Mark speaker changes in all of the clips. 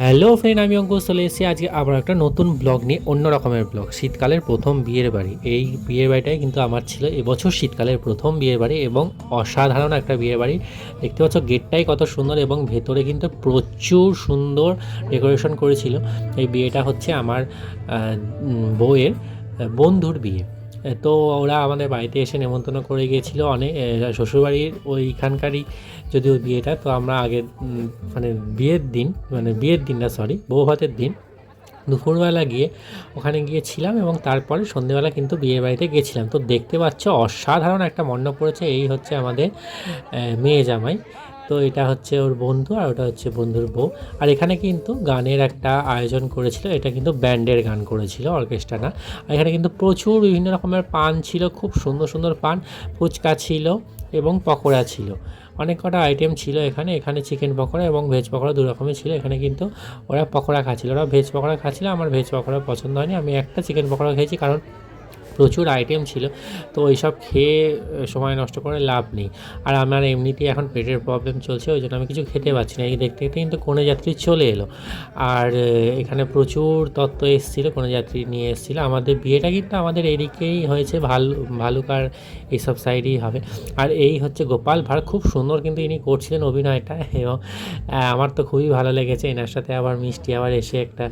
Speaker 1: Hello friend, আমি অঙ্কুশ চলে এসেছি আজকে আবার একটা নতুন ব্লগ নিয়ে। অন্য রকমের ব্লগ, শীতকালের প্রথম বিয়ের বাড়ি। এই বিয়ের বাড়িটাই কিন্তু আমার ছিল এবছর শীতকালের প্রথম বিয়ের বাড়ি এবং অসাধারণ একটা বিয়ের বাড়ি। দেখতে পাচ্ছ গেটটাই কত সুন্দর এবং ভেতরে কিন্তু প্রচুর সুন্দর ডেকোরেশন করেছিল। এই বিয়েটা হচ্ছে আমার বউয়ের বন্ধুর বিয়ে। তো ওরা আমাদের বাড়িতে এসে নেমন্তন্ন করে গিয়েছিলো অনেক, শ্বশুরবাড়ির ওইখানকারই যদিও বিয়েটা। তো আমরা আগের মানে বিয়ের দিন না, সরি, বউ ভাতের দিন দুপুরবেলা গিয়ে ওখানে গিয়েছিলাম এবং তারপরে সন্ধেবেলা কিন্তু বিয়ে বাড়িতে গেছিলাম। তো দেখতে পাচ্ছ অসাধারণ একটা মণ্ডপ পড়েছে। এই হচ্ছে আমাদের মেয়ে জামাই। তো এটা হচ্ছে ওর বন্ধু আর ওটা হচ্ছে বন্ধুর বউ। আর এখানে কিন্তু গানের একটা আয়োজন করেছিল, এটা কিন্তু ব্যান্ডের গান করেছিল, অর্কেস্ট্রা না। আর এখানে কিন্তু প্রচুর বিভিন্ন রকমের পান ছিল, খুব সুন্দর সুন্দর পান, ফুচকা ছিল এবং পকোড়া ছিল। অনেক কটা আইটেম ছিল এখানে। এখানে চিকেন পকোড়া এবং ভেজ পকোড়া দু রকমের ছিল। এখানে কিন্তু ওরা পকোড়া খাচ্ছিল, ওরা ভেজ পকোড়া খাচ্ছিল। আমার ভেজ পকোড়া পছন্দ হয়নি, আমি একটা চিকেন পকোড়া খেয়েছি, কারণ প্রচুর আইটেম ছিল। তো ওইসব খেয়ে সময় নষ্ট করে লাভ নেই। আর আমার এমনিতেই এখন পেটের প্রবলেম চলছে, ওই জন্য আমি কিছু খেতে পারছি না। এই দেখতে দেখতে কিন্তু কনে যাত্রী চলে এলো। আর এখানে প্রচুর তত্ত্ব এসেছিলো, কনে যাত্রী নিয়ে এসেছিলো। আমাদের বিয়েটা কিন্তু আমাদের এদিকেই হয়েছে, ভালুকার এইসব সাইডেই হবে। আর এই হচ্ছে গোপাল ভাঁড়, খুব সুন্দর কিন্তু ইনি করছিলেন অভিনয়টা। এবং আমার তো খুবই ভালো লেগেছে। এনার সাথে আবার মিষ্টি আবার এসে একটা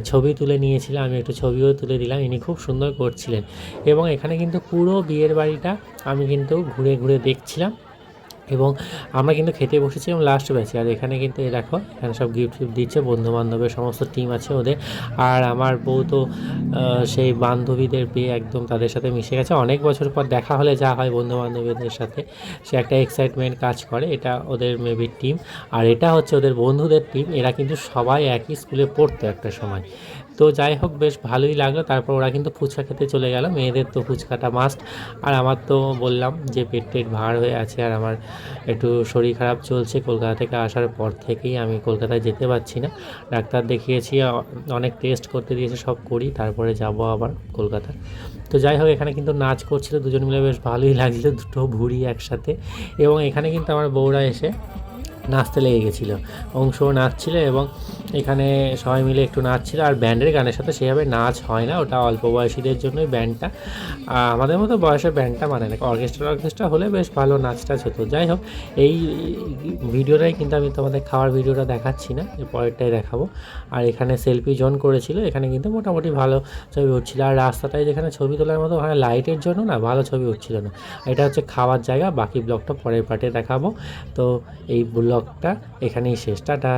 Speaker 1: ছবি তুলে নিয়েছিল, আমি একটু ছবিও তুলে দিলাম। ইনি খুব সুন্দর করছিলেন। এবং এখানে কিন্তু পুরো বিয়ের বাড়িটা আমি কিন্তু ঘুরে ঘুরে দেখছিলাম এবং আমরা কিন্তু খেতে বসেছিলাম লাস্ট ব্যাচে। আর এখানে কিন্তু দেখো, এখানে সব গিফট ফিফট দিচ্ছে, বন্ধুবান্ধবের সমস্ত টিম আছে ওদের। আর আমার বউ তো সেই বান্ধবীদের বিয়ে একদম তাদের সাথে মিশে গেছে। অনেক বছর পর দেখা হলে যা হয় বন্ধুবান্ধবীদের সাথে, সে একটা এক্সাইটমেন্ট কাজ করে। এটা ওদের মেবি টিম, আর এটা হচ্ছে ওদের বন্ধুদের টিম। এরা কিন্তু সবাই একই স্কুলে পড়তো একটা সময়। তো যাই হোক, বেশ ভালোই লাগলো। তারপর ওরা কিন্তু ফুচকা খেতে চলে গেল, মেয়েদের তো ফুচকাটা মাস্ট। আর আমার তো বললাম যে পেট টেট ভার হয়ে আছে, আর আমার একটু শরীর খারাপ চলছে। কলকাতা থেকে আসার পর থেকেই আমি কলকাতায় যেতে পারছি না। ডাক্তার দেখিয়েছি, অনেক টেস্ট করতে দিয়েছে, সব করি, তারপরে যাব আবার কলকাতা। তো যাই হোক, এখানে কিন্তু নাচ করছিল দুজন মিলে, বেশ ভালোই লাগছিলো, দুটো ভুঁড়ি একসাথে। এবং এখানে কিন্তু আমার বউরা এসে নাচতে লেগে গেছিলো, অংশও নাচছিল এবং এখানে সবাই মিলে একটু নাচছিল। আর ব্যান্ডের গানের সাথে সেভাবে নাচ হয় না, ওটা অল্প বয়সীদের জন্যই ব্যান্ডটা। আমাদের মতো বয়সের ব্যান্ডটা মানে না। অর্কেস্ট্রা হলে বেশ ভালো নাচ টাচ হতো। যাই হোক, এই ভিডিওটাই কিন্তু আমি তোমাদের খাওয়ার ভিডিওটা দেখাচ্ছি না, পরেরটাই দেখাবো। আর এখানে সেলফি জোন করেছিল, এখানে কিন্তু মোটামুটি ভালো ছবি উঠছিল। আর রাস্তাটায় যেখানে ছবি তোলার মতো, ওখানে লাইটের জন্য না ভালো ছবি উঠছিল না। এটা হচ্ছে খাওয়ার জায়গা, বাকি ব্লগটা পরের পার্টে দেখাবো। তো এই ব্লগটা এখানেই শেষ, টাটা।